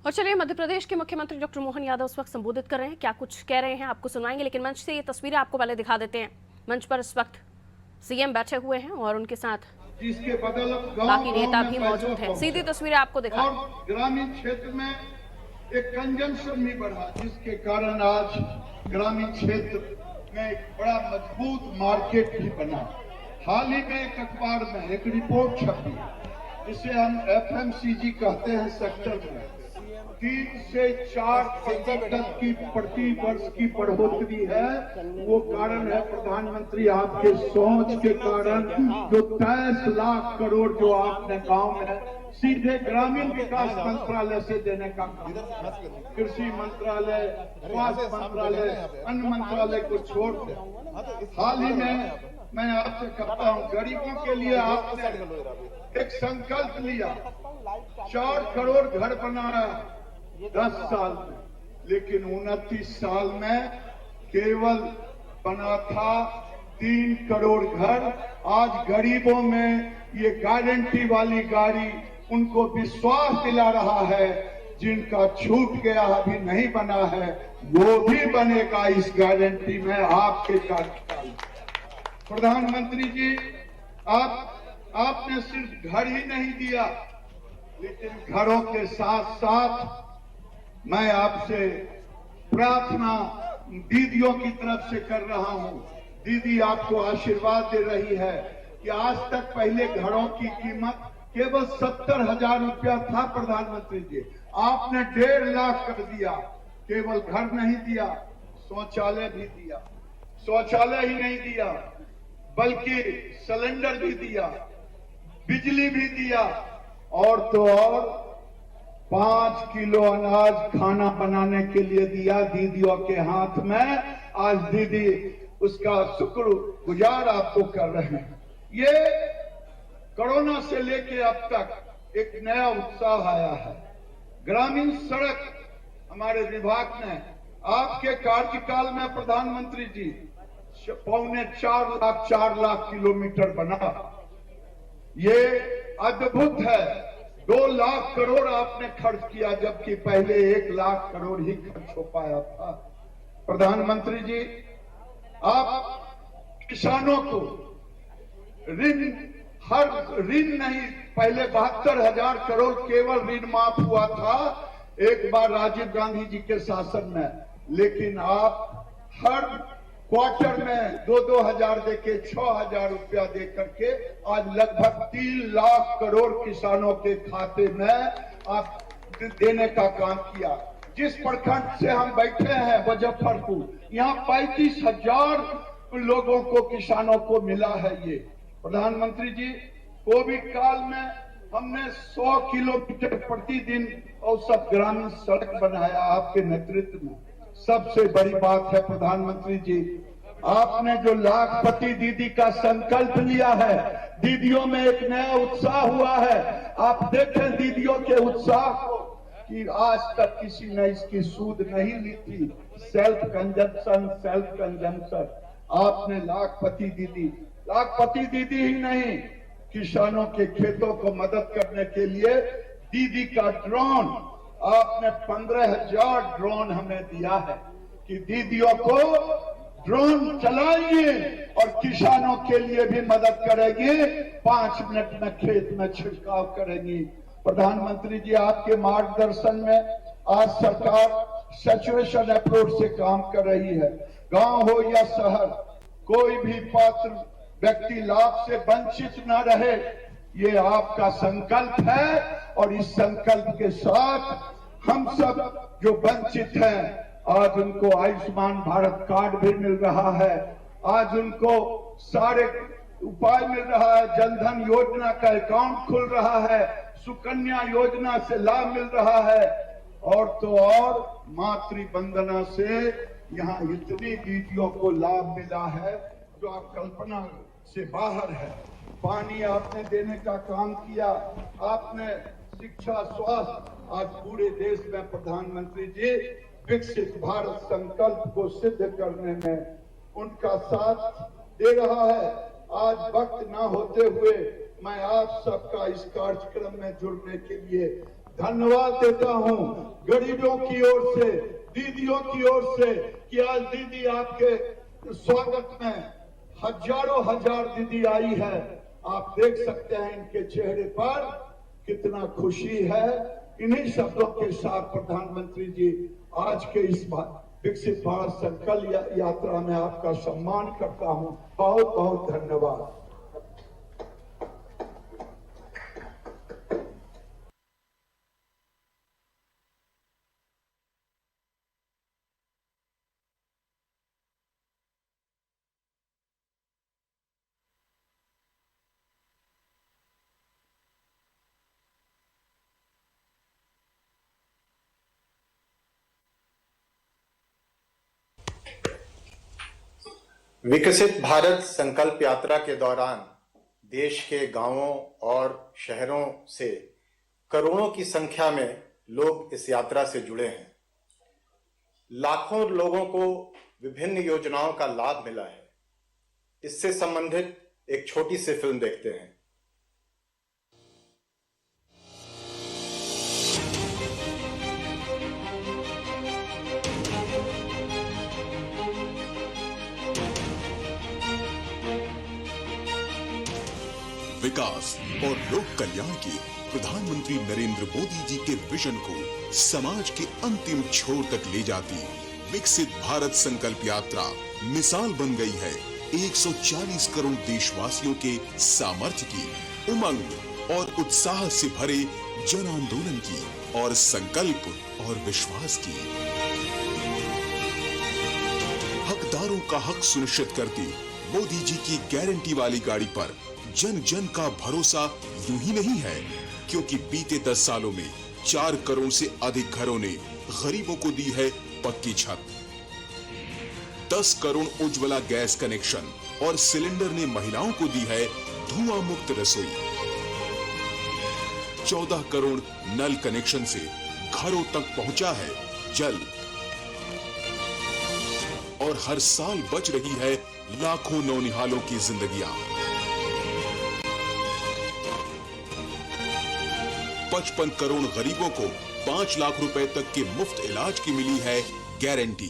और चलिए, मध्य प्रदेश के मुख्यमंत्री डॉक्टर मोहन यादव इस वक्त संबोधित कर रहे हैं। क्या कुछ कह रहे हैं आपको सुनाएंगे, लेकिन मंच से ये तस्वीरें आपको पहले दिखा देते हैं। मंच पर इस वक्त सीएम बैठे हुए हैं और उनके साथ जिसके बदल बाकी नेता भी मौजूद हैं। सीधी तस्वीरें आपको दिखा और ग्रामीण क्षेत्र में एक कंजम्पशन भी बढ़ा, जिसके कारण आज ग्रामीण क्षेत्र में एक बड़ा मजबूत मार्केट भी बना। हाल ही में एक अखबार में एक रिपोर्ट छपी, जिसे हम FMCG कहते हैं सेक्टर में 3 से 4% की प्रति वर्ष की बढ़ोतरी है। वो कारण है प्रधानमंत्री आपके सोच के कारण, जो 23 लाख करोड़ जो आपने गांव में सीधे ग्रामीण विकास मंत्रालय से देने का काम, कृषि मंत्रालय, स्वास्थ्य मंत्रालय, अन्य मंत्रालय को छोड़ दे। हाल ही में मैं आपसे कहता हूँ, गरीबों के लिए आपने एक संकल्प लिया, 4 करोड़ घर बनाया 10 साल में, लेकिन 29 साल में केवल बना था 3 करोड़ घर। आज गरीबों में ये गारंटी वाली गाड़ी उनको विश्वास दिला रहा है, जिनका छूट गया अभी नहीं बना है वो भी बनेगा इस गारंटी में आपके कार्यकाल। प्रधानमंत्री जी, आपने सिर्फ घर ही नहीं दिया, लेकिन घरों के साथ साथ मैं आपसे प्रार्थना दीदियों की तरफ से कर रहा हूं। दीदी आपको आशीर्वाद दे रही है कि आज तक पहले घरों की कीमत केवल 70,000 रुपया था। प्रधानमंत्री जी, आपने 1.5 लाख कर दिया। केवल घर नहीं दिया, शौचालय भी दिया। शौचालय ही नहीं दिया, बल्कि सिलेंडर भी दिया, बिजली भी दिया, और तो और 5 किलो अनाज खाना बनाने के लिए दिया दीदियों के हाथ में। आज दीदी उसका शुक्रगुजार आपको कर रहे हैं। ये कोरोना से लेके अब तक एक नया उत्साह आया है। ग्रामीण सड़क हमारे विभाग ने आपके कार्यकाल में प्रधानमंत्री जी 4 लाख किलोमीटर बना। ये अद्भुत है। 2 लाख करोड़ आपने खर्च किया, जबकि पहले 1 लाख करोड़ ही खर्च हो पाया था। प्रधानमंत्री जी, आप किसानों को ऋण नहीं, पहले 72,000 करोड़ केवल ऋण माफ हुआ था एक बार राजीव गांधी जी के शासन में, लेकिन आप हर क्वार्टर में 2-2 हजार देके 6,000 रुपया दे करके आज लगभग 3 लाख करोड़ किसानों के खाते में आप देने का काम किया। जिस प्रखंड से हम बैठे हैं मुजफ्फरपुर, यहाँ 35,000 लोगों को, किसानों को मिला है ये। प्रधानमंत्री जी, कोविड काल में हमने 100 किलोमीटर प्रतिदिन औसत ग्रामीण सड़क बनाया आपके नेतृत्व में। सबसे बड़ी बात है प्रधानमंत्री जी, आपने जो लाखपति दीदी का संकल्प लिया है, दीदियों में एक नया उत्साह हुआ है। आप देखें दीदियों के उत्साह को कि आज तक किसी ने इसकी सूद नहीं ली थी। सेल्फ कंजम्पशन आपने लाखपति दीदी ही नहीं, किसानों के खेतों को मदद करने के लिए दीदी का ड्रोन, आपने 15,000 ड्रोन हमें दिया है कि दीदियों को ड्रोन चलाएंगे और किसानों के लिए भी मदद करेंगे, 5 मिनट में खेत में छिड़काव करेंगी। प्रधानमंत्री जी, आपके मार्गदर्शन में आज सरकार सैचुरेशन अप्रोच से काम कर रही है। गांव हो या शहर, कोई भी पात्र व्यक्ति लाभ से वंचित न रहे, ये आपका संकल्प है। और इस संकल्प के साथ हम सब जो वंचित हैं, आज उनको आयुष्मान भारत कार्ड भी मिल रहा है, आज उनको सारे उपाय मिल रहा है, जनधन योजना का अकाउंट खुल रहा है, सुकन्या योजना से लाभ मिल रहा है, और तो और मातृ वंदना से यहाँ इतनी दीदियों को लाभ मिला है जो आप कल्पना से बाहर है। पानी आपने देने का काम किया, आपने शिक्षा, स्वास्थ्य, आज पूरे देश में प्रधानमंत्री जी विकसित भारत संकल्प को सिद्ध करने में उनका साथ दे रहा है। आज वक्त ना होते हुए मैं आप सबका इस कार्यक्रम में जुड़ने के लिए धन्यवाद देता हूं। गरीबों की ओर से, दीदियों की ओर से कि आज दीदी आपके स्वागत में हजारों हजार दीदी आई है। आप देख सकते हैं इनके चेहरे पर कितना खुशी है। इन्हीं शब्दों के साथ प्रधानमंत्री जी आज के इस विकसित भारत संकल्प यात्रा में आपका सम्मान करता हूं। बहुत बहुत धन्यवाद। विकसित भारत संकल्प यात्रा के दौरान देश के गांवों और शहरों से करोड़ों की संख्या में लोग इस यात्रा से जुड़े हैं। लाखों लोगों को विभिन्न योजनाओं का लाभ मिला है। इससे संबंधित एक छोटी सी फिल्म देखते हैं। विकास और लोक कल्याण के प्रधानमंत्री नरेंद्र मोदी जी के विजन को समाज के अंतिम छोर तक ले जाती विकसित भारत संकल्प यात्रा मिसाल बन गई है 140 करोड़ देशवासियों के सामर्थ्य की, उमंग और उत्साह से भरे जन आंदोलन की और संकल्प और विश्वास की। हकदारों का हक सुनिश्चित करती मोदी जी की गारंटी वाली गाड़ी पर जन जन का भरोसा यूं ही नहीं है, क्योंकि बीते 10 सालों में 4 करोड़ से अधिक घरों ने गरीबों को दी है पक्की छत। 10 करोड़ उज्ज्वला गैस कनेक्शन और सिलेंडर ने महिलाओं को दी है धुआं मुक्त रसोई। 14 करोड़ नल कनेक्शन से घरों तक पहुंचा है जल। और हर साल बच रही है लाखों नौनिहालों की जिंदगियां। 55 करोड़ गरीबों को 5 लाख रुपए तक के मुफ्त इलाज की मिली है गारंटी।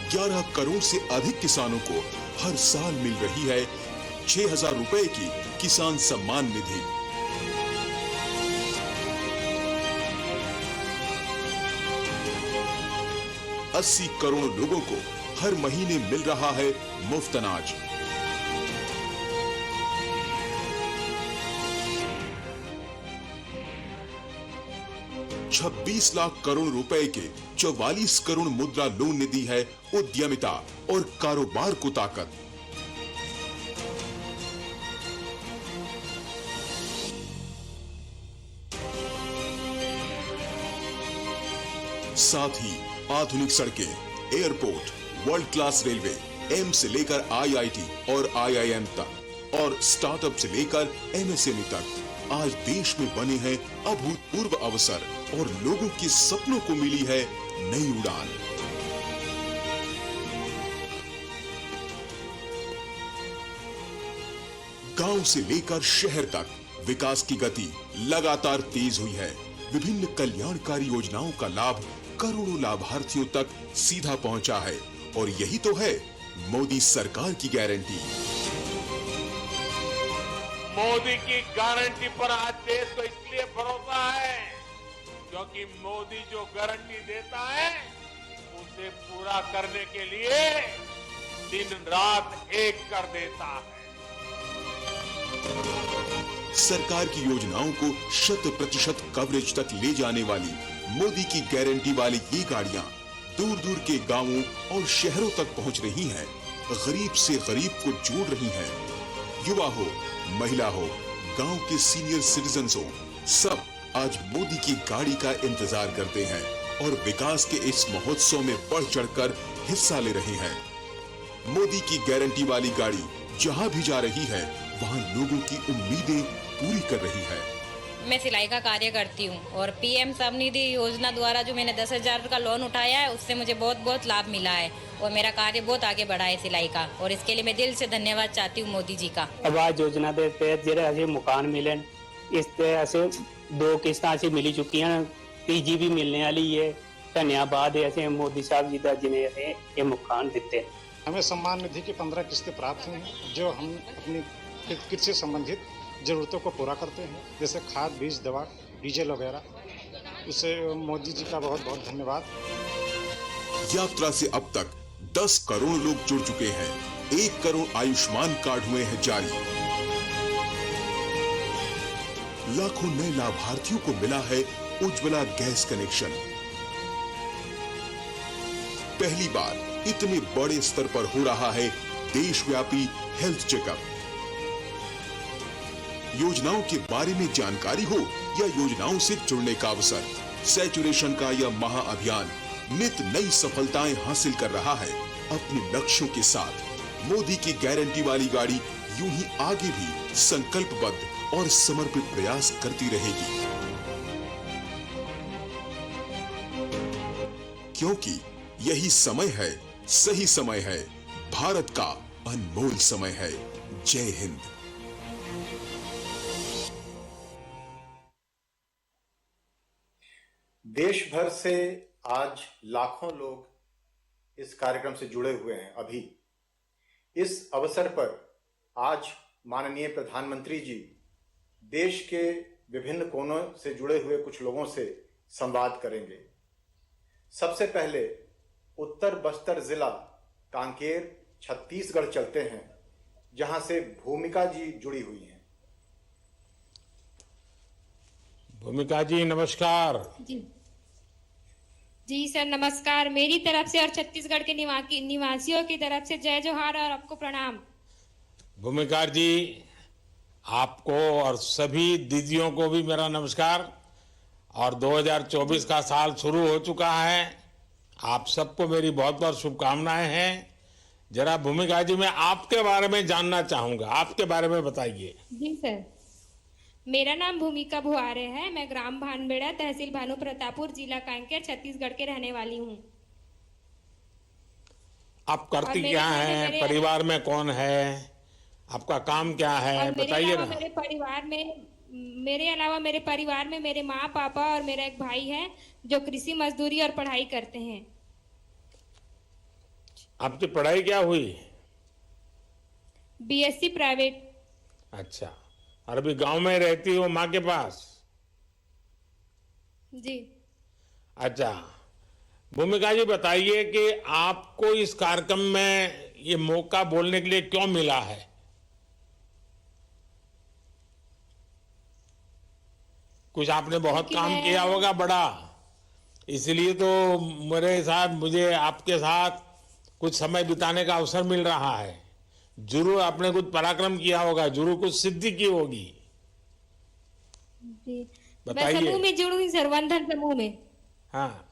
11 करोड़ से अधिक किसानों को हर साल मिल रही है 6,000 रुपए की किसान सम्मान निधि। 80 करोड़ लोगों को हर महीने मिल रहा है मुफ्त अनाज। 26 लाख करोड़ रुपए के 44 करोड़ मुद्रा लोन ने दी है उद्यमिता और कारोबार को ताकत। साथ ही आधुनिक सड़कें, airport, world class railway, AIIMS से लेकर आईआईटी और आईआईएम तक और स्टार्टअप से लेकर एमएसएमई तक आज देश में बने हैं अभूतपूर्व अवसर और लोगों के सपनों को मिली है नई उड़ान। गांव से लेकर शहर तक विकास की गति लगातार तेज हुई है। विभिन्न कल्याणकारी योजनाओं का लाभ करोड़ों लाभार्थियों तक सीधा पहुंचा है और यही तो है मोदी सरकार की गारंटी। मोदी की गारंटी पर आज देश को इसलिए भरोसा है क्योंकि मोदी जो गारंटी देता है उसे पूरा करने के लिए दिन रात एक कर देता है। सरकार की योजनाओं को 100% कवरेज तक ले जाने वाली मोदी की गारंटी वाली ये गाड़ियां दूर दूर के गांवों और शहरों तक पहुंच रही हैं, गरीब से गरीब को जोड़ रही हैं। युवा हो, महिला हो, गांव के सीनियर सिटीजन्स हो, सब आज मोदी की गाड़ी का इंतजार करते हैं और विकास के इस महोत्सव में बढ़ चढ़कर हिस्सा ले रहे हैं। मोदी की गारंटी वाली गाड़ी जहां भी जा रही है वहां लोगों की उम्मीदें पूरी कर रही है। मैं सिलाई का कार्य करती हूँ और पीएम स्वनिधि योजना द्वारा जो मैंने 10,000 का लोन उठाया है उससे मुझे बहुत बहुत लाभ मिला है और मेरा कार्य बहुत आगे बढ़ा है सिलाई का, और इसके लिए मैं दिल से धन्यवाद चाहती हूँ मोदी जी का। आवास योजना के तहत जेरे अभी मकान मिले इस तरह से 2 किस्तां से मिली चुकी हैं, तीजी भी मिलने वाली है। धन्यवाद ऐसे मोदी साहब जी का जिन्हें ये मकान दिते। हमें सम्मान निधि की 15 किस्तें प्राप्त हुई हैं, जो हम अपनी कृषि से संबंधित जरूरतों को पूरा करते हैं, जैसे खाद, बीज, दवा, डीजल वगैरह। इससे मोदी जी का बहुत बहुत धन्यवाद। यात्रा से अब तक 10 करोड़ लोग जुड़ चुके हैं। 1 करोड़ आयुष्मान कार्ड हुए हैं जारी। लाखों नए लाभार्थियों को मिला है उज्ज्वला गैस कनेक्शन। पहली बार इतने बड़े स्तर पर हो रहा है देशव्यापी हेल्थ चेकअप। योजनाओं के बारे में जानकारी हो या योजनाओं से जुड़ने का अवसर, सैचुरेशन का यह महाअभियान नित नई सफलताएं हासिल कर रहा है। अपने लक्ष्यों के साथ मोदी की गारंटी वाली गाड़ी यूं ही आगे भी संकल्पबद्ध और समर्पित प्रयास करती रहेगी, क्योंकि यही समय है, सही समय है, भारत का अनमोल समय है। जय हिंद। देश भर से आज लाखों लोग इस कार्यक्रम से जुड़े हुए हैं। अभी इस अवसर पर आज माननीय प्रधानमंत्री जी देश के विभिन्न कोनों से जुड़े हुए कुछ लोगों से संवाद करेंगे। सबसे पहले उत्तर बस्तर जिला कांकेर छत्तीसगढ़ चलते हैं, जहां से भूमिका जी जुड़ी हुई हैं। भूमिका जी नमस्कार। जी सर नमस्कार। मेरी तरफ से और छत्तीसगढ़ के निवासियों की तरफ से जय जोहार और आपको प्रणाम। भूमिका जी, आपको और सभी दीदियों को भी मेरा नमस्कार। और 2024 का साल शुरू हो चुका है। आप सबको मेरी बहुत बहुत शुभकामनाएं हैं। जरा भूमिका जी, मैं आपके बारे में जानना चाहूंगा, आपके बारे में बताइए। जी सर, मेरा नाम भूमिका भुआरे है। मैं ग्राम भानबेड़ा, तहसील भानु प्रतापपुर, जिला कांकेर, छत्तीसगढ़ के रहने वाली हूँ। आप करती क्या हैं? परिवार में कौन है? आपका काम क्या है, बताइए ना। मेरे अलावा मेरे परिवार में मेरे माँ, पापा और मेरा एक भाई है जो कृषि मजदूरी और पढ़ाई करते हैं। आपकी पढ़ाई क्या हुई? BSc private. अच्छा, और अभी गांव में रहती हो माँ के पास? जी। अच्छा, भूमिका जी बताइए कि आपको इस कार्यक्रम में ये मौका बोलने के लिए क्यों मिला है? कुछ आपने बहुत काम किया होगा बड़ा, इसलिए तो मेरे साथ मुझे आपके साथ कुछ समय बिताने का अवसर मिल रहा है। जरूर आपने कुछ पराक्रम किया होगा, जरूर कुछ सिद्धि की होगी। जी, बताइए। मैं समूह में जुड़ी सर, वनधन समूह में। हाँ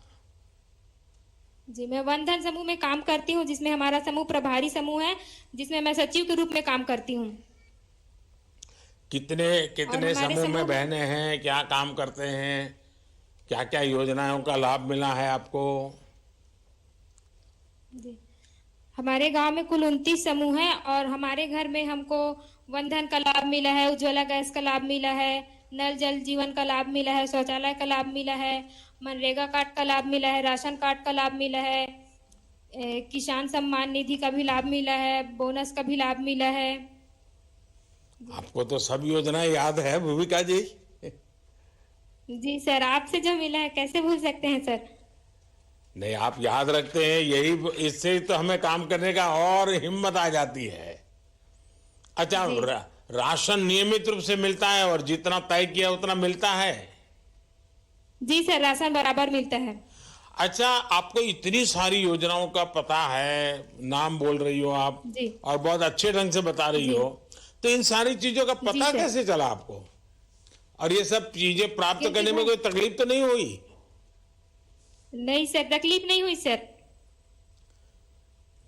जी, मैं वनधन समूह में काम करती हूँ, जिसमें हमारा समूह प्रभारी समूह है, जिसमें मैं सचिव के रूप में काम करती हूँ। कितने समूह में बहने हैं? क्या काम करते हैं? क्या क्या योजनाओं का लाभ मिला है आपको? जी, हमारे गांव में कुल 29 समूह हैं और हमारे घर में हमको वनधन का लाभ मिला है, उज्ज्वला गैस का लाभ मिला है, नल जल जीवन का लाभ मिला है, शौचालय का लाभ मिला है, मनरेगा कार्ड का लाभ मिला है, राशन कार्ड का लाभ मिला है, किसान सम्मान निधि का भी लाभ मिला है, बोनस का भी लाभ मिला है। आपको तो सब योजनाएं याद है भूमिका जी। जी सर, आपसे जो मिला है कैसे भूल सकते हैं सर। नहीं, आप याद रखते हैं, यही इससे तो हमें काम करने का और हिम्मत आ जाती है। अच्छा, राशन नियमित रूप से मिलता है और जितना तय किया उतना मिलता है? जी सर, राशन बराबर मिलता है। अच्छा, आपको इतनी सारी योजनाओं का पता है, नाम बोल रही हो आप जी। और बहुत अच्छे ढंग से बता रही हो, तो इन सारी चीजों का पता कैसे चला आपको? और ये सब चीजें प्राप्त करने में कोई तकलीफ तो नहीं हुई? नहीं सर, तकलीफ नहीं हुई सर।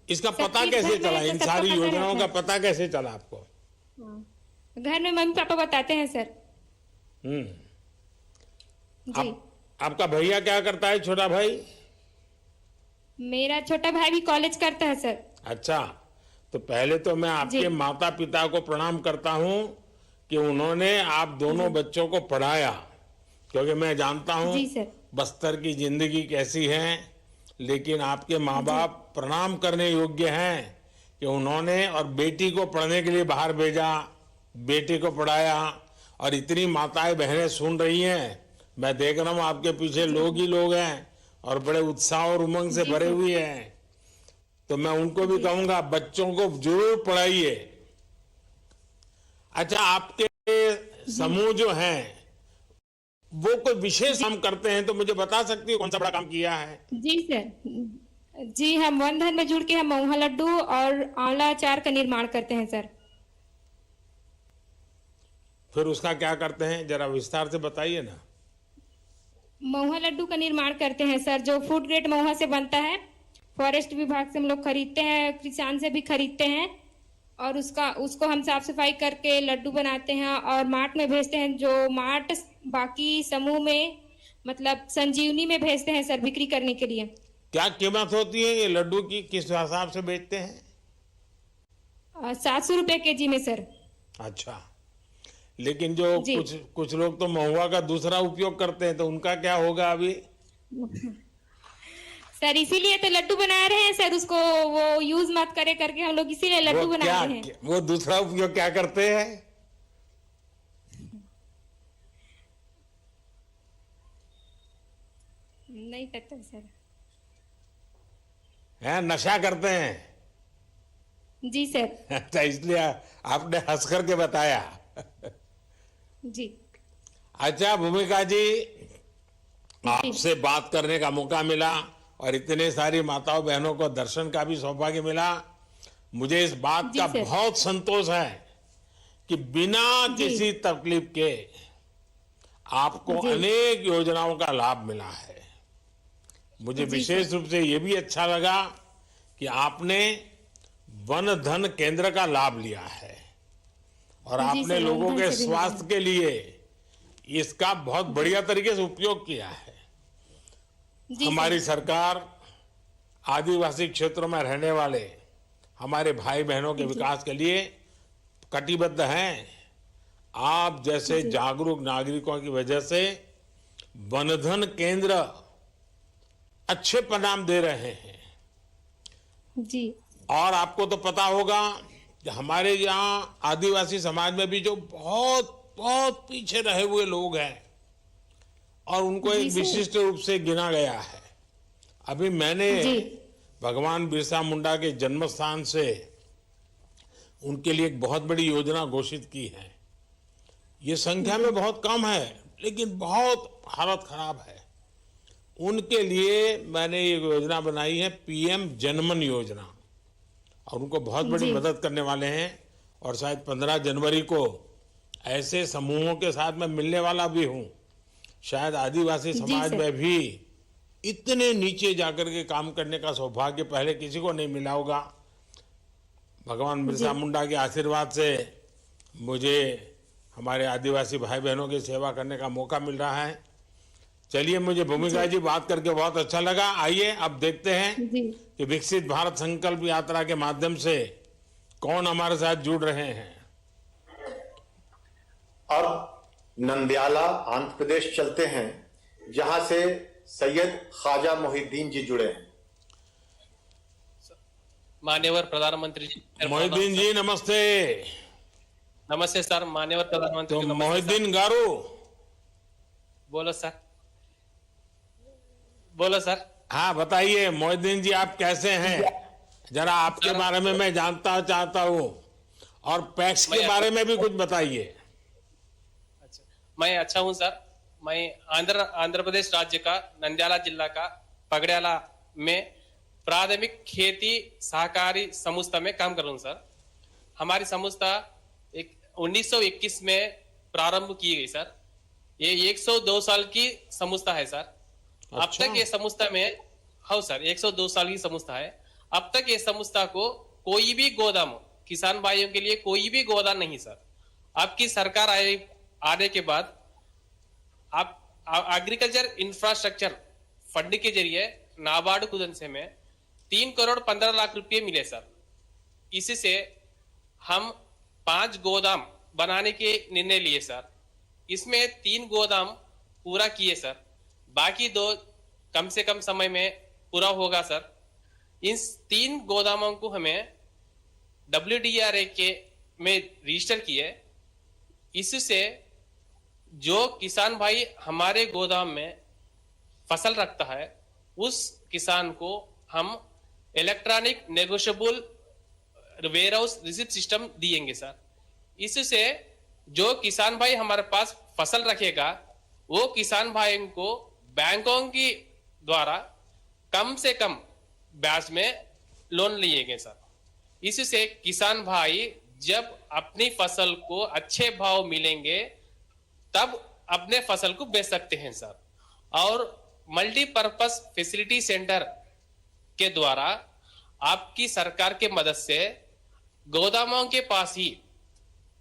इसका पता कैसे चला? इन सारी योजनाओं का पता कैसे चला आपको? घर में मम्मी पापा बताते हैं सर। जी। आपका भैया क्या करता है, छोटा भाई? मेरा छोटा भाई भी कॉलेज करता है सर। अच्छा, तो पहले तो मैं आपके माता पिता को प्रणाम करता हूं कि कि उन्होंने आप दोनों बच्चों को पढ़ाया, क्योंकि मैं जानता हूं जी सर। बस्तर की जिंदगी कैसी है, लेकिन आपके माँ बाप प्रणाम करने योग्य हैं कि उन्होंने और बेटी को पढ़ने के लिए बाहर भेजा, बेटे को पढ़ाया, और इतनी माताएं बहनें सुन रही हैं। मैं देख रहा हूं आपके पीछे लोग ही लोग हैं और बड़े उत्साह और उमंग से भरे हुए हैं। तो मैं उनको भी कहूंगा बच्चों को जरूर पढ़ाइए। अच्छा, आपके समूह जो हैं वो कोई विशेष काम करते हैं तो मुझे बता सकती हो कौन सा बड़ा काम किया है? जी सर, जी हम वन धन में जुड़ के हम महुआ लड्डू और आंवला अचार का निर्माण करते हैं सर। फिर उसका क्या करते हैं, जरा विस्तार से बताइए ना। महुआ लड्डू का निर्माण करते हैं सर, जो फूड ग्रेड महुआ से बनता है। फॉरेस्ट विभाग से हम लोग खरीदते हैं, किसान से भी खरीदते हैं, और उसको हम साफ सफाई करके लड्डू बनाते हैं और मार्ट में भेजते हैं। जो मार्ट बाकी समूह में मतलब संजीवनी में भेजते हैं सर बिक्री करने के लिए। क्या कीमत होती है ये लड्डू की, किस हिसाब से बेचते हैं? 700 रुपए केजी में सर। अच्छा, लेकिन जो कुछ लोग तो महुआ का दूसरा उपयोग करते हैं, तो उनका क्या होगा अभी? सर इसीलिए तो लड्डू बना रहे हैं सर, उसको वो यूज मत करे करके हम लोग इसीलिए लड्डू बना रहे हैं। वो दूसरा उपयोग क्या करते हैं? नहीं पता सर। हैं, नशा करते हैं? जी सर। अच्छा, इसलिए आपने हंस करके बताया। जी। अच्छा भूमिका जी, आपसे बात करने का मौका मिला और इतने सारी माताओं बहनों को दर्शन का भी सौभाग्य मिला। मुझे इस बात का बहुत संतोष है कि बिना किसी तकलीफ के आपको अनेक योजनाओं का लाभ मिला है। मुझे विशेष रूप से ये भी अच्छा लगा कि आपने वन धन केंद्र का लाभ लिया है और आपने लोगों के स्वास्थ्य के लिए इसका बहुत बढ़िया तरीके से उपयोग किया है। हमारी सरकार आदिवासी क्षेत्रों में रहने वाले हमारे भाई बहनों के विकास के लिए कटिबद्ध हैं। आप जैसे जागरूक नागरिकों की वजह से वनधन केंद्र अच्छे परिणाम दे रहे हैं। जी। और आपको तो पता होगा कि हमारे यहाँ आदिवासी समाज में भी जो बहुत बहुत पीछे रहे हुए लोग हैं और उनको एक विशिष्ट रूप से गिना गया है। अभी मैंने भगवान बिरसा मुंडा के जन्म स्थान से उनके लिए एक बहुत बड़ी योजना घोषित की है। ये संख्या में बहुत कम है, लेकिन बहुत हालत खराब है। उनके लिए मैंने ये योजना बनाई है, पीएम जनमन योजना, और उनको बहुत बड़ी मदद करने वाले हैं। और शायद 15 जनवरी को ऐसे समूहों के साथ मैं मिलने वाला भी हूं। शायद आदिवासी समाज में भी इतने नीचे जाकर के काम करने का सौभाग्य पहले किसी को नहीं मिला होगा। भगवान बिरसा मुंडा के आशीर्वाद से मुझे हमारे आदिवासी भाई बहनों की सेवा करने का मौका मिल रहा है। चलिए, मुझे भूमिका जी बात करके बहुत अच्छा लगा। आइए अब देखते हैं कि विकसित भारत संकल्प यात्रा के माध्यम से कौन हमारे साथ जुड़ रहे हैं। अब नंदयाला आंध्र प्रदेश चलते हैं, जहां से सैयद ख्वाजा मोहिद्दीन जी जुड़े हैं। मान्यवर प्रधानमंत्री जी। मोहिद्दीन जी नमस्ते। नमस्ते सर। मान्यवर प्रधानमंत्री तो मोहिद्दीन गारू बोलो सर। बोलो सर। हाँ बताइए मोहिद्दीन जी, आप कैसे हैं? जरा आपके बारे में मैं जानता चाहता हूँ और पैक्स के बारे में भी कुछ बताइए। अच्छा, मैं अच्छा हूँ सर। मैं आंध्र प्रदेश राज्य का नंद्याला जिला का पगड़ियाला में प्राथमिक खेती सहकारी संस्था में काम कर रहा हूँ सर। हमारी संस्था 1921 में प्रारंभ की गई सर। ये 102 साल की संस्था है सर। अब तक ये संस्था में, हाँ सर, 102 साल की संस्था है। अब तक ये संस्था को कोई भी गोदाम, किसान भाइयों के लिए कोई भी गोदाम नहीं सर। आपकी सरकार आने के बाद आप एग्रीकल्चर इंफ्रास्ट्रक्चर फंड के जरिए नाबार्ड कुदन से में 3 करोड़ 15 लाख रुपए मिले सर। इससे हम 5 गोदाम बनाने के निर्णय लिए सर। इसमें 3 गोदाम पूरा किए सर, बाकी 2 कम से कम समय में पूरा होगा सर। इन 3 गोदामों को हमें WDRA के में रजिस्टर किए। इससे जो किसान भाई हमारे गोदाम में फसल रखता है उस किसान को हम electronic negotiable warehouse receipt system दिएंगे सर। इससे जो किसान भाई हमारे पास फसल रखेगा वो किसान भाई को बैंकों की द्वारा कम से कम ब्याज में लोन लिएंगे सर। इससे किसान भाई जब अपनी फसल को अच्छे भाव मिलेंगे तब अपने फसल को बेच सकते हैं सर। और मल्टीपर्पस फैसिलिटी सेंटर के द्वारा आपकी सरकार के मदद से गोदामों के पास ही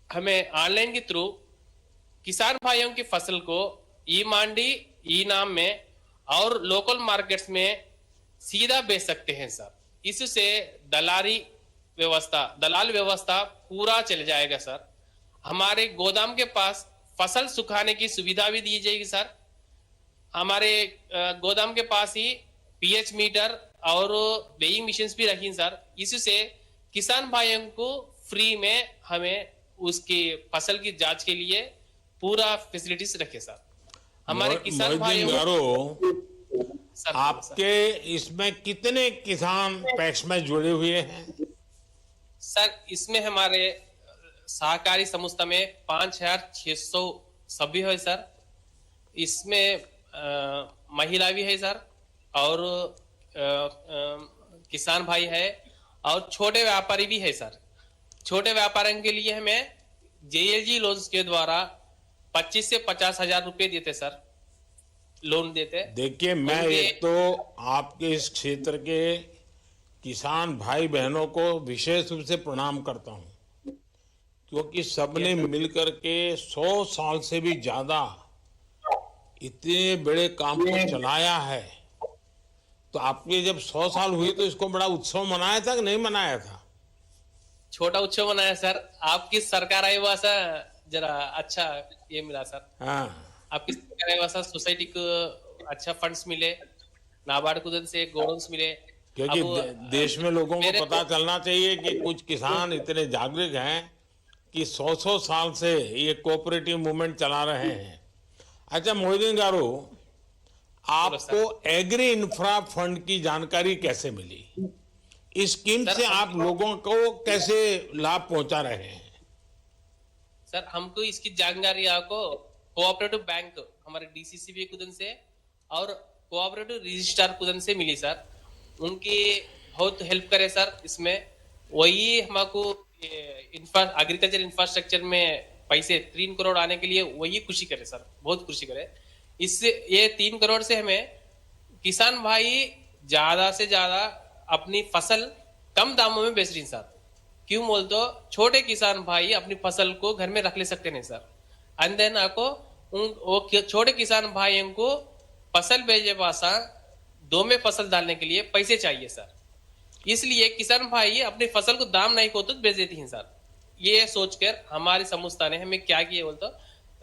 हमें ऑनलाइन के थ्रू किसान भाइयों की फसल को ई मंडी, ई नाम में और लोकल मार्केट्स में सीधा बेच सकते हैं सर। इससे दलाल व्यवस्था पूरा चल जाएगा सर। हमारे गोदाम के पास फसल सुखाने की सुविधा भी दी जाएगी सर। हमारे गोदाम के पास ही पीएच मीटर और वेइंग मशीन्स भी रखी सर। इससे किसान भाइयों को फ्री में हमें उसकी फसल की जांच के लिए पूरा फैसिलिटीज रखे सर। हमारे किसान भाइयों सर, आपके इसमें कितने किसान पैक्स में जुड़े हुए हैं सर? इसमें हमारे सहकारी संस्था में 5600 सभ्य है सर। इसमें महिला भी है सर और किसान भाई है और छोटे व्यापारी भी है सर। छोटे व्यापारियों के लिए हमें JLG लोन्स के द्वारा 25 से 50 हजार रुपए देते सर, लोन देते। देखिए, मैं एक तो आपके इस क्षेत्र के किसान भाई बहनों को विशेष रूप से प्रणाम करता हूं, क्योंकि सबने मिलकर के 100 साल से भी ज्यादा इतने बड़े काम को चलाया है। तो आपके जब 100 साल हुए तो इसको बड़ा उत्सव मनाया था कि नहीं मनाया था? छोटा उत्सव मनाया सर। आपकी सरकार आई हुआ सर, जरा अच्छा ये मिला सर। हाँ, आपकी सरकार आई हुआ सर, सोसाइटी को अच्छा फंड्स मिले, नाबार्ड कुदन से गोडाउंस मिले। क्योंकि देश में लोगों को पता चलना चाहिए कि कुछ किसान इतने जागरूक हैं कि 100 साल से ये कोऑपरेटिव मूवमेंट चला रहे हैं। अच्छा मोहिदीन गारू, आपको एग्री इंफ्रा फंड की जानकारी कैसे मिली? इस स्कीम से आप लोगों को कैसे लाभ पहुंचा रहे हैं? सर, हमको इसकी जानकारी आपको कोऑपरेटिव बैंक हमारे DCCB कुदन से और कोऑपरेटिव रजिस्ट्रार कुदन से मिली सर। उनकी बहुत हेल्प करे सर। इसमें वही हमको एग्रीकल्चर इंफ्रास्ट्रक्चर में पैसे 3 करोड़ आने के लिए वही खुशी करे सर, बहुत खुशी करे। इससे ये 3 करोड़ से हमें किसान भाई ज्यादा से ज्यादा अपनी फसल कम दामों में बेच रही सर। क्यों बोल तो छोटे किसान भाई अपनी फसल को घर में रख ले सकते नहीं सर। एंड देन आपको वो छोटे किसान भाइयों को फसल बेचे पासा 2 में फसल डालने के लिए पैसे चाहिए सर। इसलिए किसान भाई अपनी फसल को दाम नहीं को तो बेच देती हैं सर। ये सोचकर हमारी संस्था ने हमें क्या किया बोलते,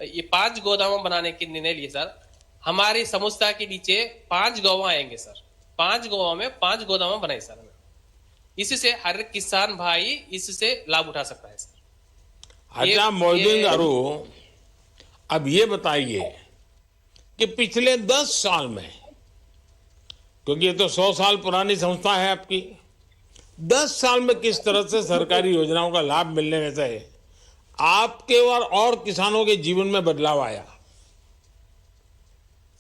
ये 5 गोदाम बनाने के निर्णय लिए सर। हमारी संस्था के नीचे 5 गाँव आएंगे सर। 5 गाँव में 5 गोदाम बनाए सर। इससे हर किसान भाई इससे लाभ उठा सकता है सर। अच्छा मोहिदीन गारू, अब ये बताइए कि पिछले 10 साल में, क्योंकि ये तो 100 साल पुरानी संस्था है आपकी, 10 साल में किस तरह से सरकारी योजनाओं का लाभ मिलने में से आपके और किसानों के जीवन में बदलाव आया?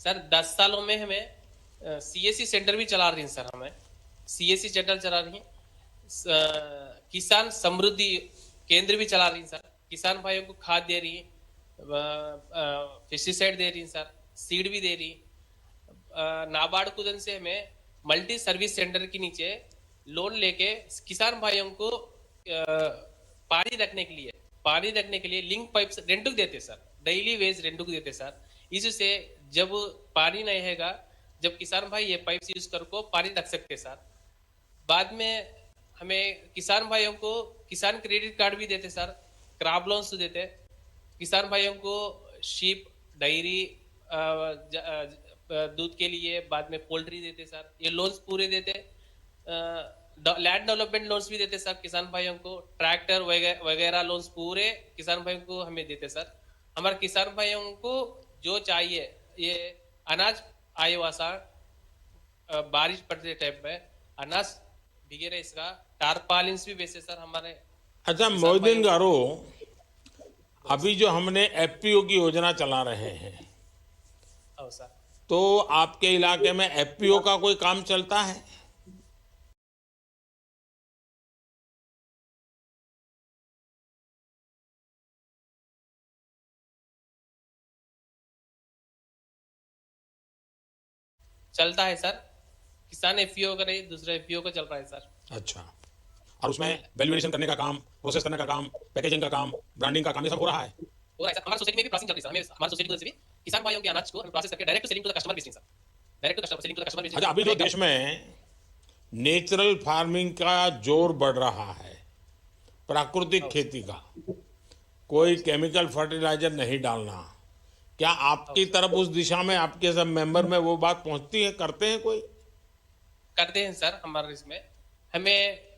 सर 10 सालों में हमें CSC सेंटर भी चला रही है सर। हमें CSC सेंटर चला रही है, किसान समृद्धि केंद्र भी चला रही है सर। किसान भाइयों को खाद दे रही है, पेस्टिसाइड दे रही है सर, सीड भी दे रही है। नाबार्ड कुदन से हमें मल्टी सर्विस सेंटर के नीचे लोन लेके किसान भाइयों को पानी रखने के लिए लिंक पाइप रेंटू देते सर, डेली वेज रेंटू देते सर। इससे जब पानी नहीं हैगा, जब किसान भाई ये पाइप यूज करके पानी रख सकते सर। बाद में हमें किसान भाइयों को किसान क्रेडिट कार्ड भी देते सर, क्रॉप लोन्स देते। किसान भाइयों को शीप, डेयरी, दूध के लिए, बाद में पोल्ट्री देते सर, ये लोन्स पूरे देते। लैंड डेवलपमेंट लोन्स भी देते सर किसान भाइयों को, ट्रैक्टर वगैरह लोन्स पूरे किसान भाइयों को हमें देते सर। हमारे किसान भाइयों को जो चाहिए, ये अनाज आए वासा, बारिश पड़ते टाइम पे अनाज भीगे रहे, इसका टारपालिन्स भी बेचे सर हमारे। अच्छा मोहिद्दीन गारो, अभी जो हमने एफपीओ की योजना चला रहे हैं, सर तो आपके इलाके में एफपीओ का कोई काम चलता है? चलता है सर, किसान एफपीओ का नहीं, दूसरा एफपीओ का चल रहा है सर। अच्छा, और उसमें वैल्यूएशन करने का काम, प्रोसेस करने का काम, पैकेजिंग का काम, ब्रांडिंग का काम, ये सब हो रहा है? हो रहा है सर। हमारी सोसाइटी में भी प्रोसेसिंग चल रही है सर। हमारी सोसाइटी से भी किसान भाइयों के अनाज को हम प्रोसेस करके direct selling to the customer बेचते हैं sir. Direct to selling to the customer बेचते हैं। अच्छा, अभी जो देश में नेचुरल फार्मिंग का जोर बढ़ रहा है, प्राकृतिक खेती का, कोई केमिकल फर्टिलाइजर नहीं डालना, क्या आपकी तरफ उस दिशा में आपके सब मेंबर में वो बात पहुंचती है, करते हैं कोई? करते हैं सर। हमारे इसमें हमें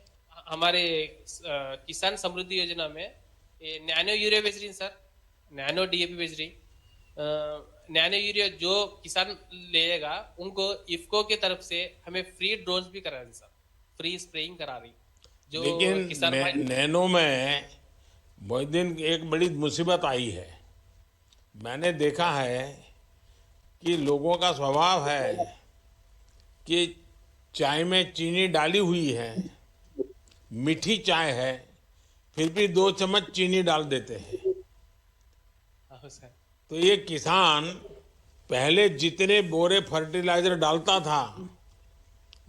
हमारे किसान समृद्धि योजना में ये नैनो यूरिया बेच रही है सर, नैनो डीएपी बेच रही। नैनो यूरिया जो किसान लेगा उनको इफको की तरफ से हमें फ्री ड्रोन्स भी करा रही सर, फ्री स्प्रेइंग करा रही। जो लेकिन किसान नैनो में मोहिद्दीन एक बड़ी मुसीबत आई है। मैंने देखा है कि लोगों का स्वभाव है कि चाय में चीनी डाली हुई है, मीठी चाय है, फिर भी 2 चम्मच चीनी डाल देते हैं। तो ये किसान पहले जितने बोरे फर्टिलाइजर डालता था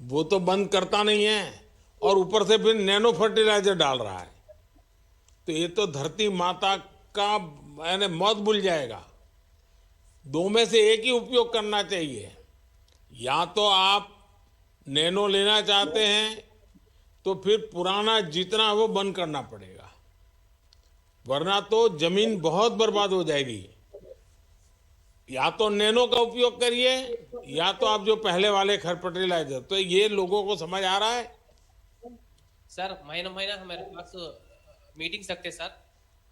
वो तो बंद करता नहीं है, और ऊपर से फिर नैनो फर्टिलाइजर डाल रहा है। तो ये तो धरती माता का मैंने मौत भूल जाएगा। 2 में से एक ही उपयोग करना चाहिए। या तो आप नैनो लेना चाहते हैं तो फिर पुराना जितना वो बंद करना पड़ेगा, वरना तो जमीन बहुत बर्बाद हो जाएगी। या तो नैनो का उपयोग करिए, या तो आप जो पहले वाले फर्टिलाइजर। तो ये लोगों को समझ आ रहा है? सर महीना महीना हमारे पास मीटिंग रखते सर,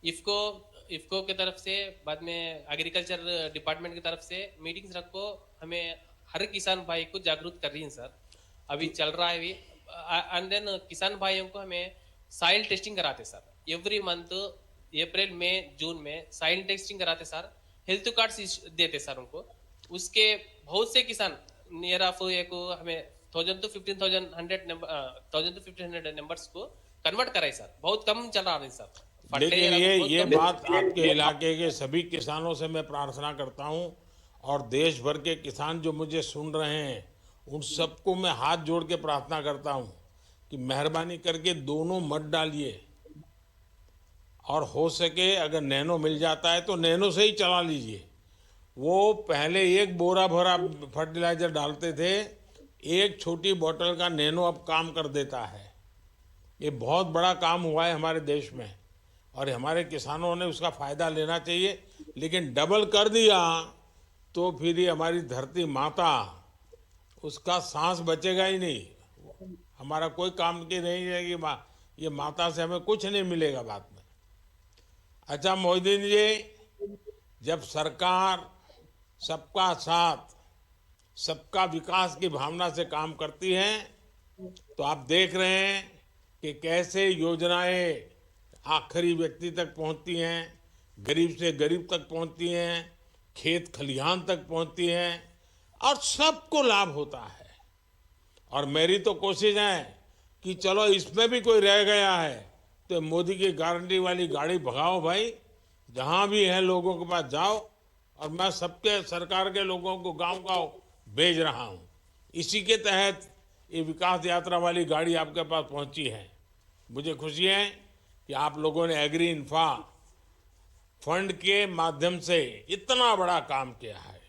इफको की तरफ से, बाद में एग्रीकल्चर डिपार्टमेंट की तरफ से मीटिंग्स रखो। हमें हर किसान भाई को जागरूक कर रही है सर, अभी चल रहा है भी। एंड देन किसान भाइयों को हमें साइल टेस्टिंग कराते सर, एवरी मंथ अप्रैल मई जून में साइल टेस्टिंग कराते सर। हेल्थ कार्ड्स देते सर उनको। उसके बहुत से किसान नियर ऑफ को हमें 1000 to 1500 नंबर्स को कन्वर्ट कराए सर। बहुत कम चल रहा है सर। लेकिन ये बात आपके इलाके के सभी किसानों से मैं प्रार्थना करता हूं, और देश भर के किसान जो मुझे सुन रहे हैं उन सबको मैं हाथ जोड़ के प्रार्थना करता हूं कि मेहरबानी करके दोनों मत डालिए, और हो सके अगर नैनो मिल जाता है तो नैनो से ही चला लीजिए। वो पहले 1 बोरा भरा फर्टिलाइजर डालते थे, 1 छोटी बोतल का नैनो अब काम कर देता है। ये बहुत बड़ा काम हुआ है हमारे देश में, और हमारे किसानों ने उसका फायदा लेना चाहिए। लेकिन डबल कर दिया तो फिर ये हमारी धरती माता, उसका सांस बचेगा ही नहीं। हमारा कोई काम की नहीं रहेगी, ये माता से हमें कुछ नहीं मिलेगा बाद में। अच्छा मोहिद्दीन जी, जब सरकार सबका साथ, सबका विकास की भावना से काम करती है, तो आप देख रहे हैं कि कैसे योजनाएं आखिरी व्यक्ति तक पहुंचती हैं, गरीब से गरीब तक पहुंचती हैं, खेत खलिहान तक पहुंचती हैं, और सबको लाभ होता है। और मेरी तो कोशिश है कि चलो इसमें भी कोई रह गया है तो मोदी की गारंटी वाली गाड़ी भगाओ भाई, जहां भी है लोगों के पास जाओ। और मैं सबके सरकार के लोगों को गांव-गांव भेज रहा हूं। इसी के तहत ये विकास यात्रा वाली गाड़ी आपके पास पहुंची है। मुझे खुशी है कि आप लोगों ने एग्री इन्फा फंड के माध्यम से इतना बड़ा काम किया है।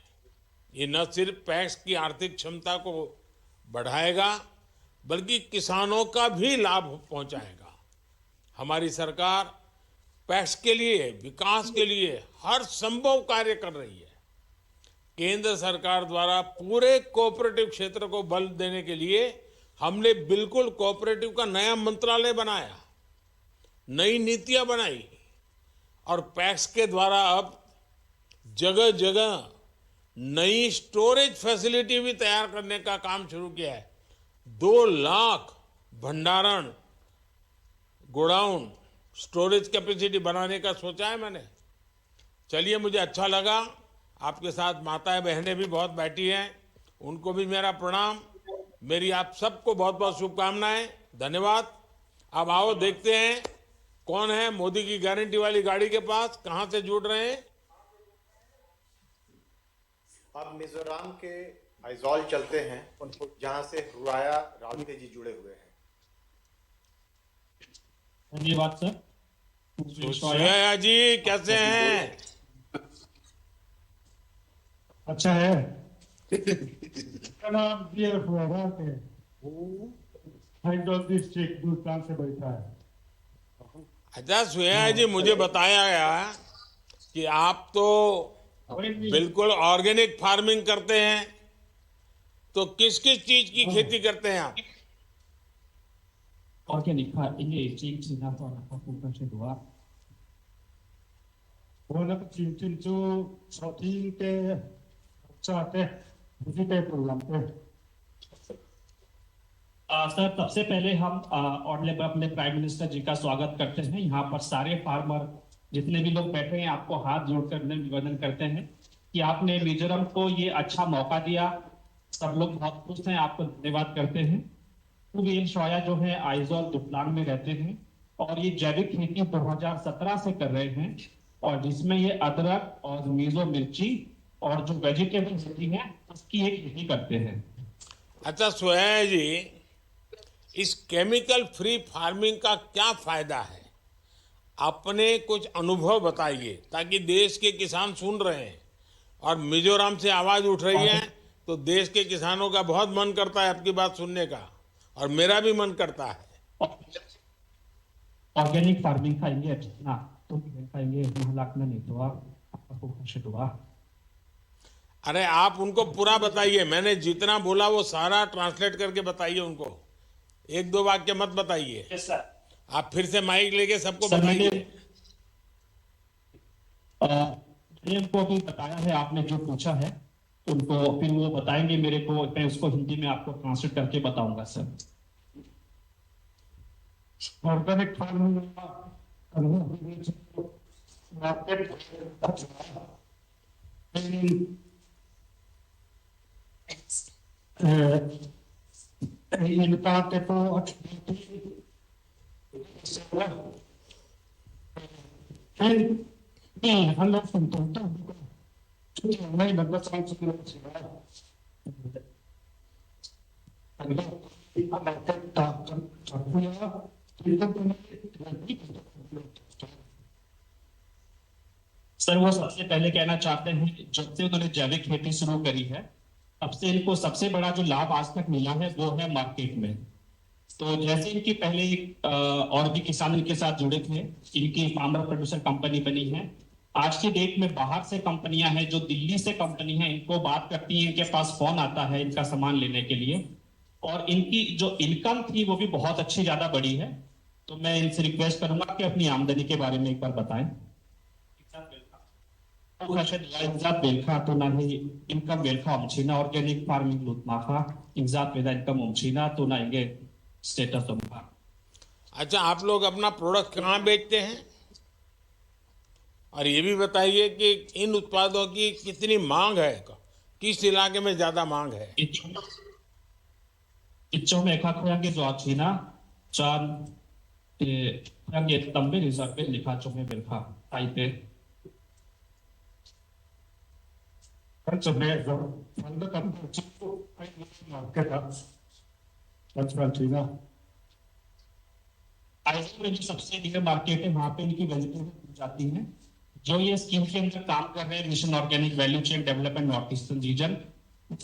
ये न सिर्फ पैक्स की आर्थिक क्षमता को बढ़ाएगा, बल्कि किसानों का भी लाभ पहुंचाएगा। हमारी सरकार पैक्स के लिए, विकास के लिए हर संभव कार्य कर रही है। केंद्र सरकार द्वारा पूरे कोऑपरेटिव क्षेत्र को बल देने के लिए हमने बिल्कुल कोऑपरेटिव का नया मंत्रालय बनाया, नई नीतियां बनाई और पैक्स के द्वारा अब जगह जगह नई स्टोरेज फैसिलिटी भी तैयार करने का काम शुरू किया है। 2 लाख भंडारण गोडाउन स्टोरेज कैपेसिटी बनाने का सोचा है मैंने। चलिए, मुझे अच्छा लगा। आपके साथ माताएं बहनें भी बहुत बैठी हैं, उनको भी मेरा प्रणाम। मेरी आप सबको बहुत बहुत शुभकामनाएं। धन्यवाद। अब आओ देखते हैं कौन है मोदी की गारंटी वाली गाड़ी के पास, कहां से जुड़ रहे हैं। अब मिजोरम के आइजॉल चलते हैं, उनको जहां से रुआया रावते जी जुड़े हुए हैं। धन्यवाद सर। सुया जी कैसे हैं? अच्छा है। मेरा नाम दियर फुआरा है, हाइड्रोल डिस्ट्रिक्ट भूटान से बैठा है। अच्छा सुया जी, मुझे बताया गया कि आप तो बिल्कुल ऑर्गेनिक फार्मिंग करते हैं, तो किस किस चीज की खेती करते हैं आप? ऑर्गेनिक फार्मिंग चिंचिन ना तो ना पूछना चाहिए। वो ना चिंचिन जो प्रोटीन के चाहते वेजिटेबल लाते। सर, सबसे पहले हम ऑनरेबल अपने प्राइम मिनिस्टर जी का स्वागत करते हैं। यहाँ पर सारे फार्मर जितने भी लोग बैठे हैं आपको हाथ जोड़कर निवेदन करते हैं कि आपने मिजोरम को ये अच्छा मौका दिया। सब लोग बहुत खुश हैं, आपको धन्यवाद करते हैं। कुबेर शोया जो है आइजॉल दुपलांग में रहते हैं और ये जैविक खेती 2017 से कर रहे हैं, और जिसमें ये अदरक और मिजो मिर्ची और जो वेजिटेबल खेती है उसकी एक खेती करते हैं। अच्छा सोया जी, इस केमिकल फ्री फार्मिंग का क्या फायदा है? अपने कुछ अनुभव बताइए ताकि देश के किसान सुन रहे हैं और मिजोरम से आवाज उठ रही है, तो देश के किसानों का बहुत मन करता है आपकी बात सुनने का, और मेरा भी मन करता है। ऑर्गेनिक फार्मिंग खाएंगे ना तो खाएंगे महलाकना नहीं तो आपको खुश हुआ। अरे आप उनको पूरा बताइए, मैंने जितना बोला वो सारा ट्रांसलेट करके बताइए उनको, 1-2 वाक्य मत बताइए। Yes sir. आप फिर से माइक लेके सबको बताइए। उनको अभी बताया है, आपने जो पूछा है उनको फिर वो बताएंगे मेरे को, मैं उसको हिंदी में आपको ट्रांसलेट करके बताऊंगा सर। ऑर्गेनिक फार्मिंग इनका देखो हम लोग सुनते नहीं लगभग 500 किलोमीटर सर। वो सबसे पहले कहना चाहते हैं जब से उन्होंने जैविक खेती शुरू करी है तब से इनको सबसे बड़ा जो लाभ आज तक मिला है वो है मार्केट में। तो जैसे इनकी पहले और भी किसान इनके साथ जुड़े थे, इनकी फार्मर प्रोड्यूसर कंपनी बनी है। आज की डेट में बाहर से कंपनियां हैं, जो दिल्ली से कंपनी है, इनको बात करती है, इनके पास फोन आता है इनका सामान लेने के लिए, और इनकी जो इनकम थी वो भी बहुत अच्छी ज्यादा बढ़ी है। तो मैं इनसे रिक्वेस्ट करूंगा कि अपनी आमदनी के बारे में एक बार बताएं। तो ना ही इनकम वेलखा omchina ऑर्गेनिक फार्मिंग लुटमाखा इंजात वेदा इनकम omchina तो ना इंगे स्टेटस होगा। अच्छा, आप लोग अपना प्रोडक्ट कहाँ बेचते हैं? और ये भी बताइए कि इन उत्पादों की कितनी मांग है, किस इलाके में ज्यादा मांग है? इच्छों में खाखोयांगे जो achina चार यांगे तंबे रिजर्व पे लिखा चोमे बेलखा आइते सबसे बड़ी मार्केट है, वहां पे इनकी वेजिटेबल जाती है। जो ये स्कीम के अंदर काम कर रहे हैं, mission organic value chain development north eastern region,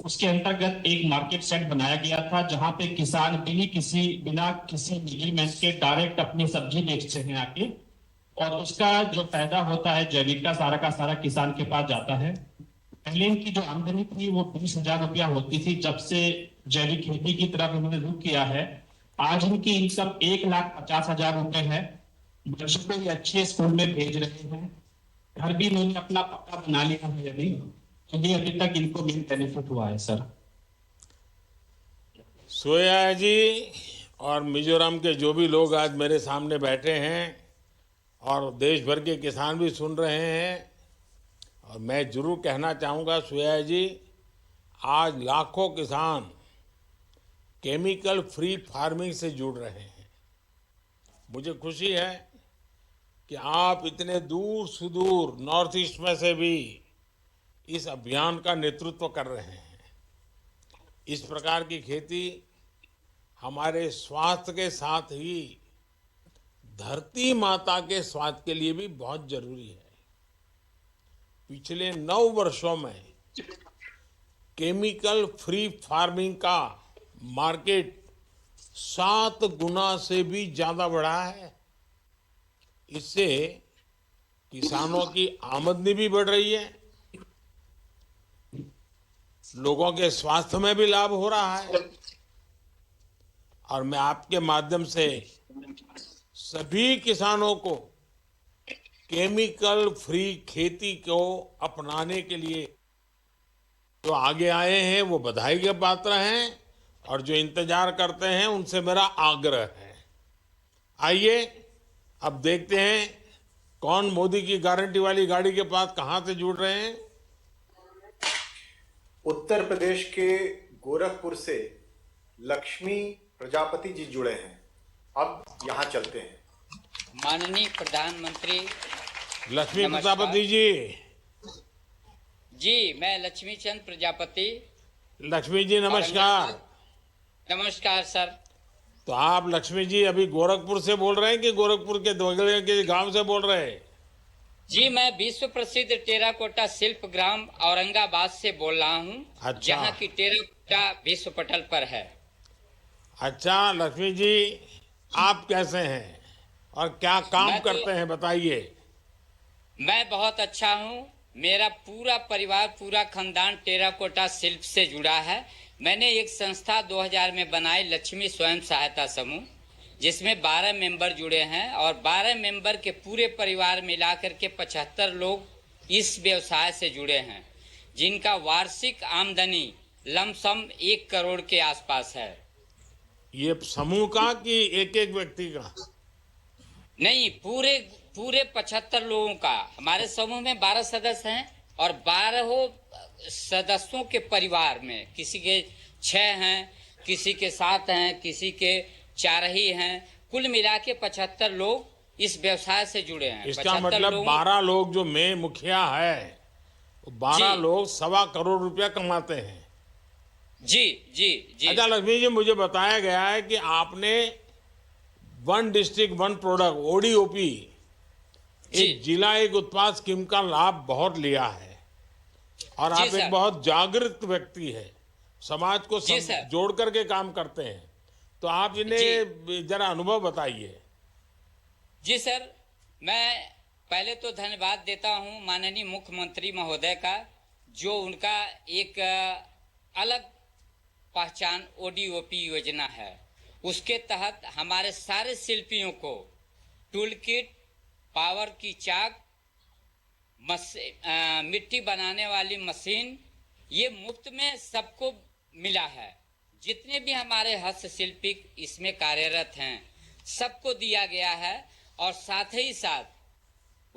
उसके अंतर्गत एक मार्केट सेट बनाया गया था जहां पे किसान बिना किसी मिडिल मैन के डायरेक्ट अपनी सब्जी बेचते हैं आके, और उसका जो फायदा होता है जैविक का सारा किसान के पास जाता है। पहले इनकी जो आमदनी थी वो 20,000 रुपया होती थी। जब से जैविक खेती की तरफ इन्होंने रुख किया है, आज इनकी इनकम 1,50,000 रुपए है। बच्चों को ये अच्छे स्कूल में भेज रहे हैं, घर भी इन्होंने अपना पक्का बना लिया है अभी, तो ये अभी तक इनको मेन बेनिफिट हुआ है सर। सोया जी और मिजोरम के जो भी लोग आज मेरे सामने बैठे हैं और देश भर के किसान भी सुन रहे हैं, और मैं जरूर कहना चाहूँगा सोया जी, आज लाखों किसान केमिकल फ्री फार्मिंग से जुड़ रहे हैं। मुझे खुशी है कि आप इतने दूर सुदूर नॉर्थ ईस्ट में से भी इस अभियान का नेतृत्व कर रहे हैं। इस प्रकार की खेती हमारे स्वास्थ्य के साथ ही धरती माता के स्वास्थ्य के लिए भी बहुत जरूरी है। पिछले 9 वर्षों में केमिकल फ्री फार्मिंग का मार्केट 7 गुना से भी ज्यादा बढ़ा है। इससे किसानों की आमदनी भी बढ़ रही है, लोगों के स्वास्थ्य में भी लाभ हो रहा है। और मैं आपके माध्यम से सभी किसानों को केमिकल फ्री खेती को अपनाने के लिए जो आगे आए हैं वो बधाई के पात्र हैं, और जो इंतजार करते हैं उनसे मेरा आग्रह है। आइए अब देखते हैं कौन मोदी की गारंटी वाली गाड़ी के पास कहां से जुड़ रहे हैं। उत्तर प्रदेश के गोरखपुर से लक्ष्मी प्रजापति जी जुड़े हैं। अब यहां चलते हैं। माननीय प्रधानमंत्री लक्ष्मी नमस्कार। प्रजापति जी, मैं लक्ष्मी चंद प्रजापति। लक्ष्मी जी नमस्कार। नमस्कार सर। तो आप लक्ष्मी जी अभी गोरखपुर से बोल रहे हैं कि गोरखपुर के बगल के गांव से बोल रहे हैं? जी, मैं विश्व प्रसिद्ध टेराकोटा शिल्प ग्राम औरंगाबाद से बोल रहा हूँ। अच्छा। जहाँ की टेराकोटा विश्व पटल पर है। अच्छा लक्ष्मी जी, आप कैसे हैं और क्या काम मैं तो- करते हैं बताइए। मैं बहुत अच्छा हूँ। मेरा पूरा परिवार, पूरा खानदान टेराकोटा शिल्प से जुड़ा है। मैंने एक संस्था 2000 में बनाई, लक्ष्मी स्वयं सहायता समूह, जिसमें 12 मेंबर जुड़े हैं, और 12 मेंबर के पूरे परिवार मिलाकर के 75 लोग इस व्यवसाय से जुड़े हैं, जिनका वार्षिक आमदनी लमसम 1 करोड़ के आसपास है। ये समूह का कि एक एक व्यक्ति का? नहीं, पूरे 75 लोगों का। हमारे समूह में 12 सदस्य हैं, और 12 सदस्यों के परिवार में किसी के 6 हैं, किसी के 7 हैं, किसी के 4 ही हैं। कुल मिला के 75 लोग इस व्यवसाय से जुड़े हैं। इसका मतलब 12 लोग जो में मुखिया है, 12 लोग 1.25 करोड़ रुपया कमाते हैं। जी जी जी। अच्छा लक्ष्मी जी, मुझे बताया गया है कि आपने 1 डिस्ट्रिक्ट 1 प्रोडक्ट ODOP एक जिला एक उत्पाद स्कीम का लाभ बहुत लिया है, और आप एक बहुत जागृत व्यक्ति है, समाज को जोड़ करके काम करते हैं। तो आप इन्हें जरा अनुभव बताइए। जी सर, मैं पहले तो धन्यवाद देता हूं माननीय मुख्यमंत्री महोदय का, जो उनका एक अलग पहचान ODOP योजना है। उसके तहत हमारे सारे शिल्पियों को टूल किट, पावर की चाक, मिट्टी बनाने वाली मशीन, ये मुफ्त में सबको मिला है। जितने भी हमारे हस्तशिल्पी इसमें कार्यरत हैं, सबको दिया गया है। और साथ ही साथ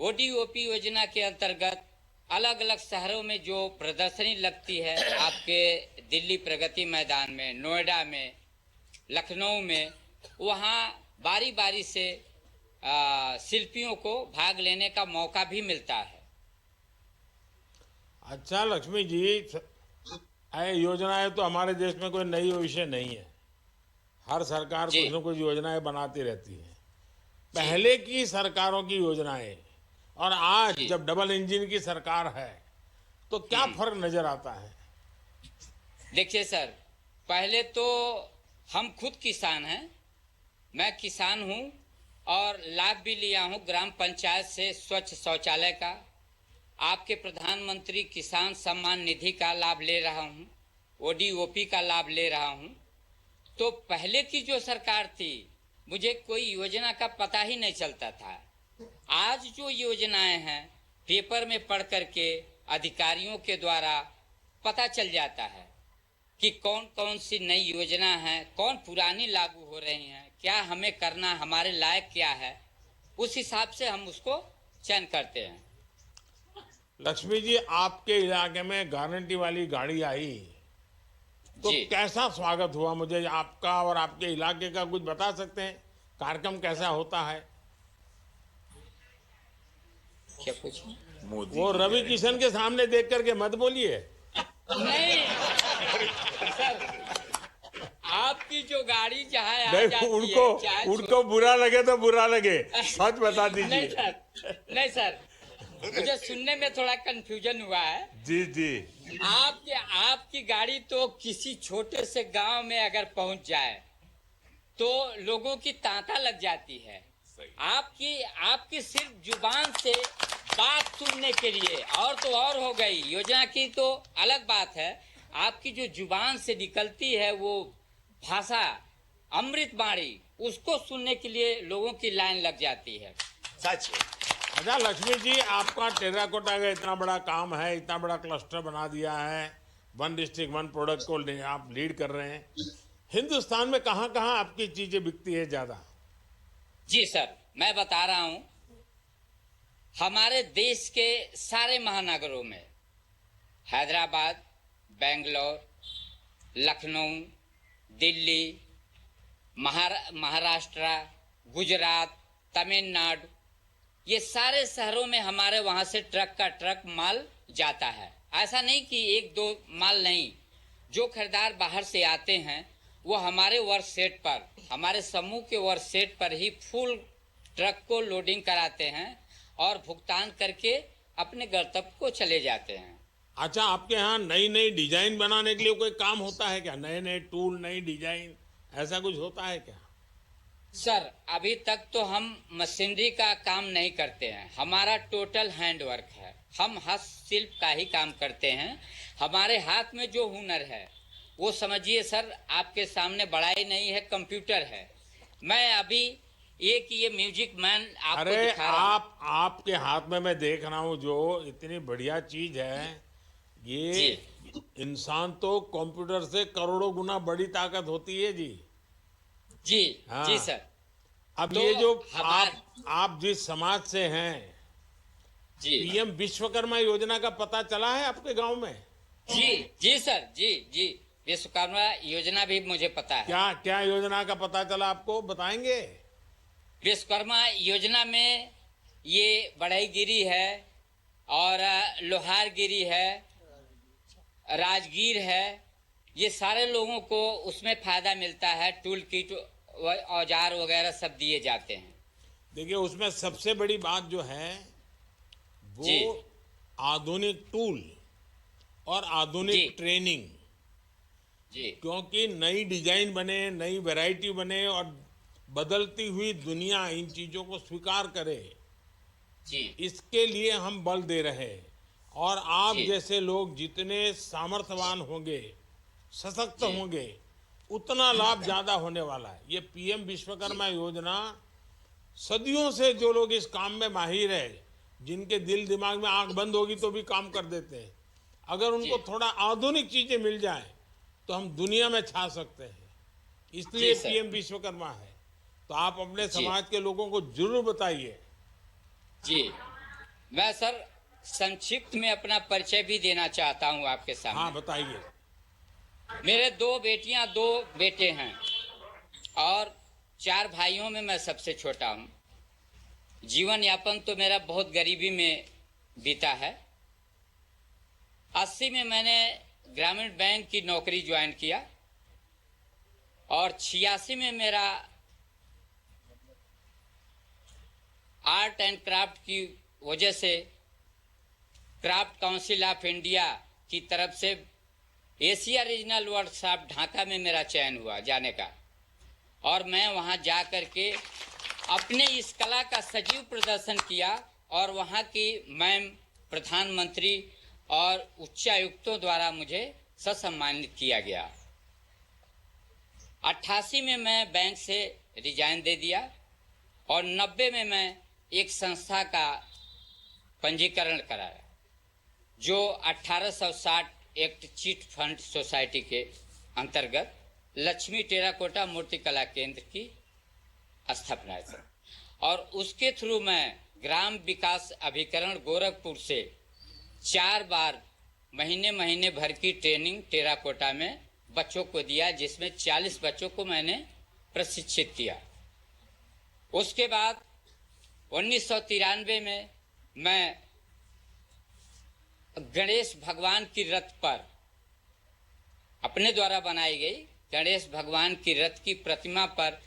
ODOP योजना के अंतर्गत अलग अलग शहरों में जो प्रदर्शनी लगती है, आपके दिल्ली प्रगति मैदान में, नोएडा में, लखनऊ में, वहाँ बारी बारी से शिल्पियों को भाग लेने का मौका भी मिलता है। अच्छा लक्ष्मी जी, योजनाएं तो हमारे देश में कोई नई विषय नहीं है। हर सरकार कुछ न कुछ योजनाएं बनाती रहती है। पहले की सरकारों की योजनाएं और आज जब डबल इंजन की सरकार है, तो क्या फर्क नजर आता है? देखिए सर, पहले तो हम खुद किसान हैं, मैं किसान हूँ, और लाभ भी लिया हूं ग्राम पंचायत से स्वच्छ शौचालय का, आपके प्रधानमंत्री किसान सम्मान निधि का लाभ ले रहा हूं, ओडीओपी का लाभ ले रहा हूं। तो पहले की जो सरकार थी मुझे कोई योजना का पता ही नहीं चलता था। आज जो योजनाएं हैं पेपर में पढ़ करके अधिकारियों के द्वारा पता चल जाता है कि कौन कौन सी नई योजना है, कौन पुरानी लागू हो रही हैं, क्या हमें करना, हमारे लायक क्या है, उस हिसाब से हम उसको चयन करते हैं। लक्ष्मी जी, आपके इलाके में गारंटी वाली गाड़ी आई तो कैसा स्वागत हुआ? मुझे आपका और आपके इलाके का कुछ बता सकते हैं? कार्यक्रम कैसा होता है? क्या पूछे? वो रवि किशन के सामने देख करके मत बोलिए। नहीं सर, आपकी जो गाड़ी जहाँ आ नहीं, जाती उनको बुरा लगे तो बुरा लगे, सच बता दीजिए। नहीं सर, मुझे सुनने में थोड़ा कंफ्यूजन हुआ है। जी जी। आपकी गाड़ी तो किसी छोटे से गांव में अगर पहुंच जाए तो लोगों की तांता लग जाती है। आपकी सिर्फ जुबान से बात सुनने के लिए, और तो और हो गई, योजना की तो अलग बात है, आपकी जो जुबान से निकलती है वो भाषा अमृत बाणी, उसको सुनने के लिए लोगों की लाइन लग जाती है। सच। अच्छा लक्ष्मी जी, आपका टेराकोटा का इतना बड़ा काम है, इतना बड़ा क्लस्टर बना दिया है, 1 डिस्ट्रिक्ट 1 प्रोडक्ट को आप लीड कर रहे हैं। हिंदुस्तान में कहाँ कहाँ आपकी चीजें बिकती है ज्यादा? जी सर, मैं बता रहा हूँ, हमारे देश के सारे महानगरों में, हैदराबाद, बेंगलोर, लखनऊ, दिल्ली, महाराष्ट्र, गुजरात, तमिलनाडु, ये सारे शहरों में हमारे वहां से ट्रक का ट्रक माल जाता है। ऐसा नहीं कि 1-2 माल नहीं, जो खरीदार बाहर से आते हैं वो हमारे वर्क सेट पर, हमारे समूह के वर्क सेट पर ही फुल ट्रक को लोडिंग कराते हैं और भुगतान करके अपने गंतव्य को चले जाते हैं। अच्छा, आपके यहाँ नई नई डिजाइन बनाने के लिए कोई काम होता है क्या? नए नए टूल, नई डिजाइन, ऐसा कुछ होता है क्या? सर, अभी तक तो हम मशीनरी का काम नहीं करते हैं, हमारा टोटल हैंडवर्क है, हम हस्तशिल्प का ही काम करते हैं। हमारे हाथ में जो हुनर है वो समझिए सर, आपके सामने बड़ा ही नहीं है, कंप्यूटर है। मैं अभी ये म्यूजिक मैन आपको दिखा रहा हूं। आपके हाथ में मैं देख रहा हूँ जो इतनी बढ़िया चीज है, ये इंसान तो कंप्यूटर से करोड़ों गुना बड़ी ताकत होती है जी। जी हाँ। जी सर। अब तो ये जो आप जिस समाज से हैं, जी, पीएम विश्वकर्मा योजना का पता चला है आपके गांव में? जी सर, जी विश्वकर्मा योजना भी मुझे पता है। क्या योजना का पता चला आपको, बताएंगे? विश्वकर्मा योजना में ये बढ़ईगिरी है और लोहारगिरी है, राजगीर है, ये सारे लोगों को उसमें फायदा मिलता है। टूल किट, औजार वगैरह सब दिए जाते हैं। देखिए, उसमें सबसे बड़ी बात जो है वो आधुनिक टूल और आधुनिक ट्रेनिंग, क्योंकि नई डिजाइन बने, नई वैरायटी बने और बदलती हुई दुनिया इन चीजों को स्वीकार करे, इसके लिए हम बल दे रहे हैं। और आप जैसे लोग जितने सामर्थ्यवान होंगे, सशक्त होंगे, उतना लाभ ज्यादा होने वाला है। ये पीएम विश्वकर्मा योजना, सदियों से जो लोग इस काम में माहिर है, जिनके दिल दिमाग में आंख बंद होगी तो भी काम कर देते हैं, अगर उनको थोड़ा आधुनिक चीजें मिल जाए तो हम दुनिया में छा सकते हैं। इसलिए पीएम विश्वकर्मा है। तो आप अपने समाज के लोगों को जरूर बताइए। जी, मैं सर संक्षिप्त में अपना परिचय भी देना चाहता हूं आपके सामने। हाँ, बताइए। मेरे 2 बेटियां, 2 बेटे हैं और 4 भाइयों में मैं सबसे छोटा हूं। जीवन यापन तो मेरा बहुत गरीबी में बीता है। 80 में मैंने ग्रामीण बैंक की नौकरी ज्वाइन किया और 86 में मेरा आर्ट एंड क्राफ्ट की वजह से क्राफ्ट काउंसिल ऑफ इंडिया की तरफ से एशिया रीजनल वर्कशॉप ढाका में मेरा चयन हुआ जाने का, और मैं वहां जा कर के अपने इस कला का सजीव प्रदर्शन किया और वहाँ की मैम, प्रधानमंत्री और उच्चायुक्तों द्वारा मुझे सम्मानित किया गया। 88 में मैं बैंक से रिजाइन दे दिया और 90 में मैं एक संस्था का पंजीकरण कराया जो 1860 एक्ट चिट फंड सोसाइटी के अंतर्गत लक्ष्मी टेराकोटा मूर्ति कला केंद्र की स्थापना है और उसके थ्रू मैं ग्राम विकास अभिकरण गोरखपुर से 4 बार महीने भर की ट्रेनिंग टेराकोटा में बच्चों को दिया, जिसमें 40 बच्चों को मैंने प्रशिक्षित किया। उसके बाद 1993 में मैं गणेश भगवान की रथ पर, अपने द्वारा बनाई गई गणेश भगवान की रथ की प्रतिमा पर